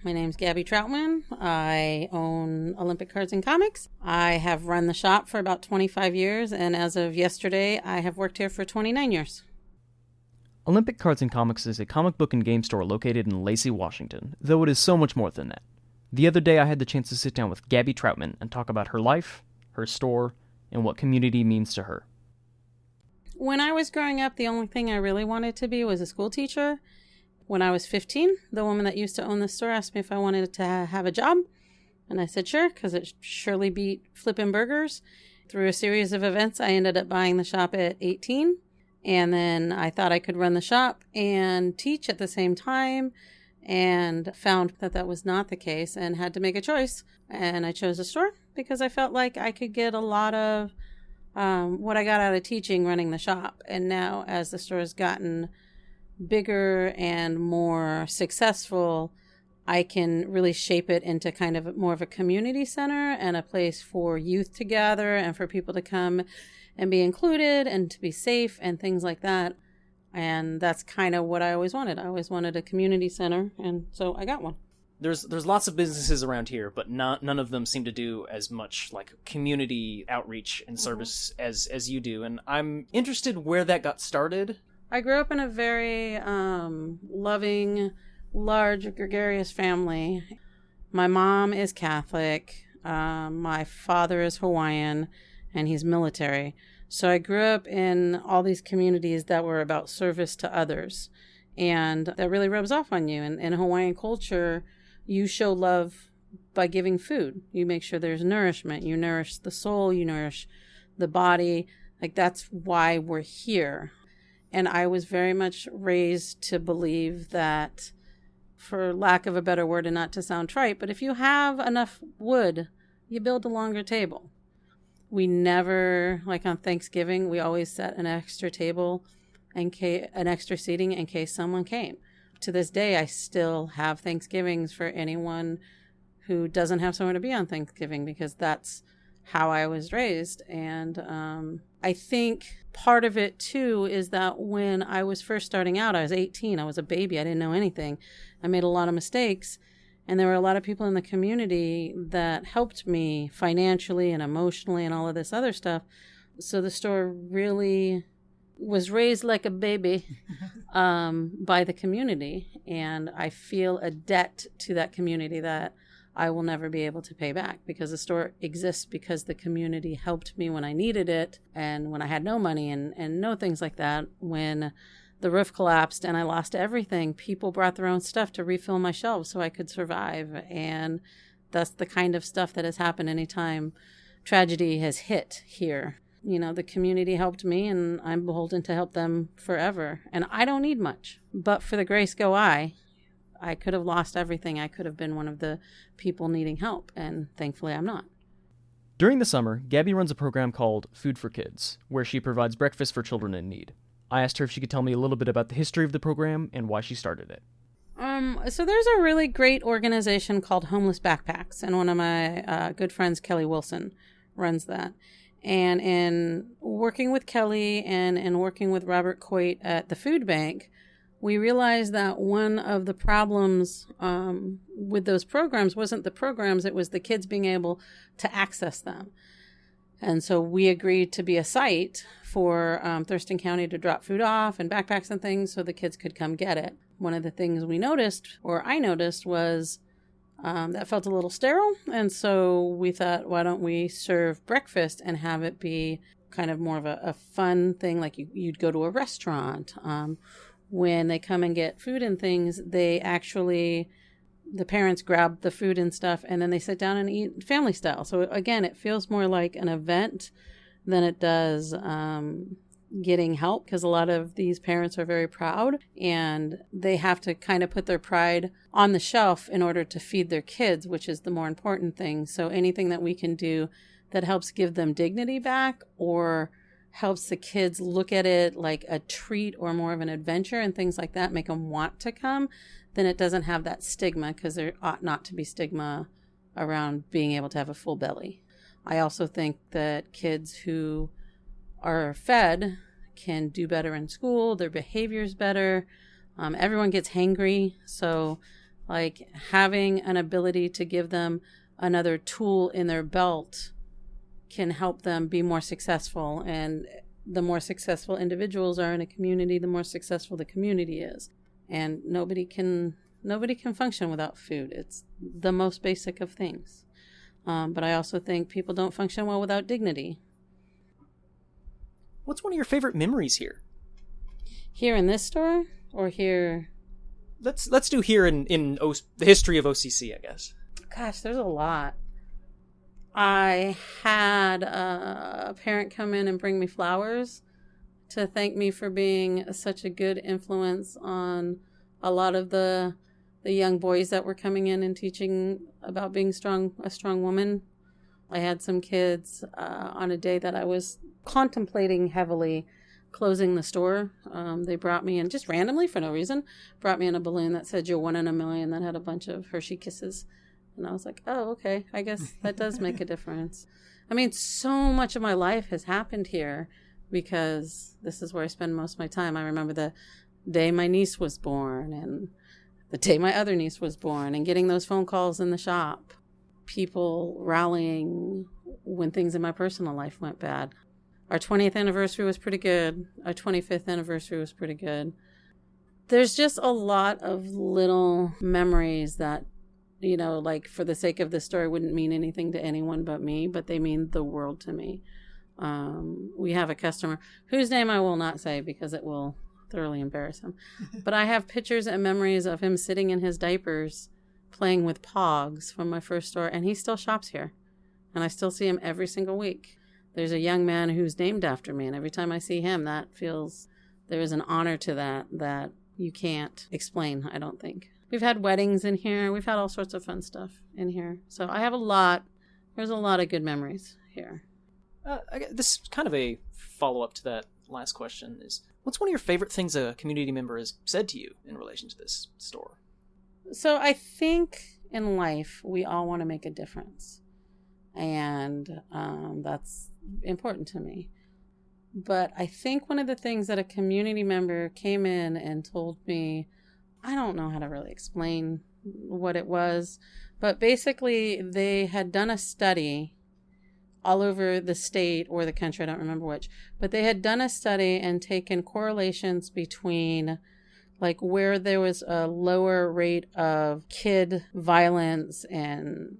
My name's Gaby Trautman. I own Olympic Cards and Comics. I have run the shop for about 25 years, and as of yesterday, I have worked here for 29 years. Olympic Cards and Comics is a comic book and game store located in Lacey, Washington, though it is so much more than that. The other day I had the chance to sit down with Gaby Trautman and talk about her life, her store, and what community means to her. When I was growing up, the only thing I really wanted to be was a school teacher. When I was 15, the woman that used to own the store asked me if I wanted to have a job. And I said sure, because it surely beat flipping burgers. Through a series of events, I ended up buying the shop at 18. And then I thought I could run the shop and teach at the same time, and found that that was not the case and had to make a choice. And I chose a store because I felt like I could get a lot of what I got out of teaching running the shop. And now as the store has gotten bigger and more successful, I can really shape it into kind of more of a community center and a place for youth to gather and for people to come and be included and to be safe and things like that. And that's kind of what I always wanted. I always wanted a community center, and so I got one. There's lots of businesses around here, but none of them seem to do as much like community outreach and service as you do. And I'm interested where that got started. I grew up in a very loving, large, gregarious family. My mom is Catholic. My father is Hawaiian, and he's military. So I grew up in all these communities that were about service to others. And that really rubs off on you. And in Hawaiian culture, you show love by giving food. You make sure there's nourishment. You nourish the soul. You nourish the body. Like, that's why we're here. And I was very much raised to believe that, for lack of a better word and not to sound trite, but if you have enough wood, you build a longer table. We never, like on Thanksgiving, we always set an extra table and an extra seating in case someone came. To this day, I still have Thanksgivings for anyone who doesn't have somewhere to be on Thanksgiving, because that's how I was raised. And I think part of it, too, is that when I was first starting out, I was 18. I was a baby. I didn't know anything. I made a lot of mistakes. And there were a lot of people in the community that helped me financially and emotionally and all of this other stuff. So the store really was raised like a baby by the community. And I feel a debt to that community that I will never be able to pay back, because the store exists because the community helped me when I needed it and when I had no money and no things like that. When the roof collapsed and I lost everything, people brought their own stuff to refill my shelves so I could survive. And that's the kind of stuff that has happened anytime tragedy has hit here. You know, the community helped me, and I'm beholden to help them forever. And I don't need much, but for the grace go I could have lost everything. I could have been one of the people needing help, and thankfully I'm not. During the summer, Gaby runs a program called Food for Kids, where she provides breakfast for children in need. I asked her if she could tell me a little bit about the history of the program and why she started it. So there's a really great organization called Homeless Backpacks, and one of my good friends, Kelly Wilson, runs that. And in working with Kelly and working with Robert Coit at the food bank, we realized that one of the problems with those programs wasn't the programs, it was the kids being able to access them. And so we agreed to be a site for Thurston County to drop food off and backpacks and things so the kids could come get it. One of the things we noticed, or I noticed, was that felt a little sterile. And so we thought, why don't we serve breakfast and have it be kind of more of a fun thing, like you'd go to a restaurant. When they come and get food and things, they actually, the parents grab the food and stuff, and then they sit down and eat family style. So again, it feels more like an event than it does getting help, because a lot of these parents are very proud and they have to kind of put their pride on the shelf in order to feed their kids, which is the more important thing. So anything that we can do that helps give them dignity back or helps the kids look at it like a treat or more of an adventure and things like that, make them want to come, then it doesn't have that stigma, because there ought not to be stigma around being able to have a full belly. I also think that kids who are fed can do better in school, their behavior's better. Everyone gets hangry, so Like having an ability to give them another tool in their belt can help them be more successful. And the more successful individuals are in a community, the more successful the community is. And nobody can function without food. It's the most basic of things. But I also think people don't function well without dignity. What's one of your favorite memories here? Here in this store, or here? Let's do here in the history of OCC, I guess. Gosh, there's a lot. I had a parent come in and bring me flowers to thank me for being such a good influence on a lot of the young boys that were coming in and teaching about being a strong woman. I had some kids on a day that I was contemplating heavily closing the store. They brought me in just randomly for no reason, brought me in a balloon that said "You're 1 in a million" that had a bunch of Hershey Kisses. And I was like, oh, okay, I guess that does make a difference. I mean, so much of my life has happened here because this is where I spend most of my time. I remember the day my niece was born and the day my other niece was born and getting those phone calls in the shop. People rallying when things in my personal life went bad. Our 20th anniversary was pretty good. Our 25th anniversary was pretty good. There's just a lot of little memories that, you know, like for the sake of the story, wouldn't mean anything to anyone but me, but they mean the world to me. We have a customer whose name I will not say because it will thoroughly embarrass him. But I have pictures and memories of him sitting in his diapers playing with Pogs from my first store, and he still shops here. And I still see him every single week. There's a young man who's named after me, and every time I see him, that feels, there is an honor to that you can't explain, I don't think. We've had weddings in here. We've had all sorts of fun stuff in here. So I have there's a lot of good memories here. This is kind of a follow-up to that last question is, what's one of your favorite things a community member has said to you in relation to this store? So I think in life, we all want to make a difference. And that's important to me. But I think one of the things that a community member came in and told me, I don't know how to really explain what it was, but basically they had done a study all over the state or the country, I don't remember which, but they had done a study and taken correlations between like where there was a lower rate of kid violence and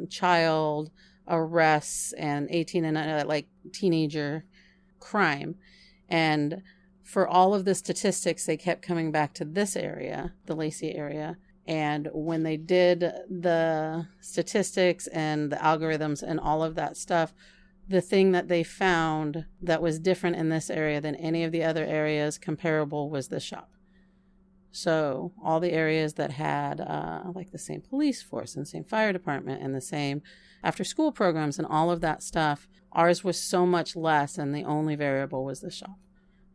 child arrests and 18 and like teenager crime. And for all of the statistics, they kept coming back to this area, the Lacey area. And when they did the statistics and the algorithms and all of that stuff, the thing that they found that was different in this area than any of the other areas comparable was the shop. So all the areas that had like the same police force and same fire department and the same after school programs and all of that stuff, ours was so much less, and the only variable was the shop.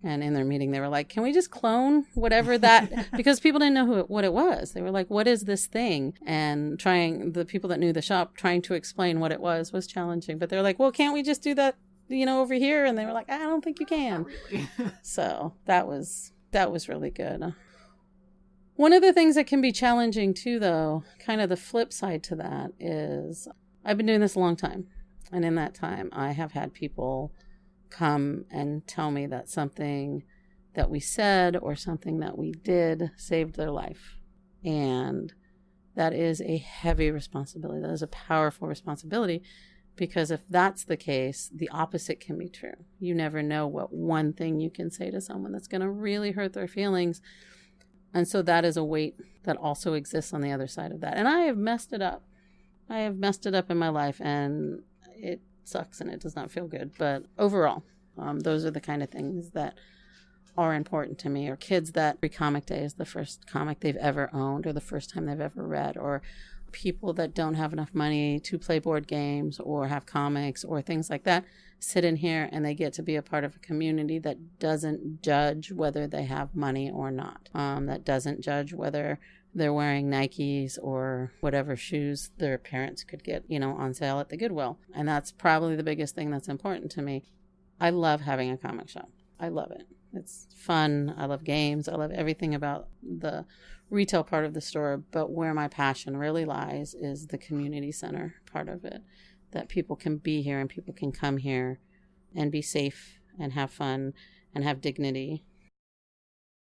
And in their meeting, they were like, can we just clone whatever that, because people didn't know what it was. They were like, what is this thing? And the people that knew the shop, trying to explain what it was challenging. But they're like, well, can't we just do that, over here? And they were like, I don't think you can. Really. So that was really good. One of the things that can be challenging too, though, kind of the flip side to that is I've been doing this a long time. And in that time, I have had people come and tell me that something that we said or something that we did saved their life. And that is a heavy responsibility. That is a powerful responsibility, because if that's the case, the opposite can be true. You never know what one thing you can say to someone that's going to really hurt their feelings. And so that is a weight that also exists on the other side of that. And I have messed it up. I have messed it up in my life, and it sucks and it does not feel good. But overall, those are the kind of things that are important to me. Or kids that every comic day is the first comic they've ever owned or the first time they've ever read. Or people that don't have enough money to play board games or have comics or things like that sit in here and they get to be a part of a community that doesn't judge whether they have money or not. That doesn't judge whether they're wearing Nikes or whatever shoes their parents could get, on sale at the Goodwill. And that's probably the biggest thing that's important to me. I love having a comic shop. I love it. It's fun. I love games. I love everything about the retail part of the store. But where my passion really lies is the community center part of it, that people can be here and people can come here and be safe and have fun and have dignity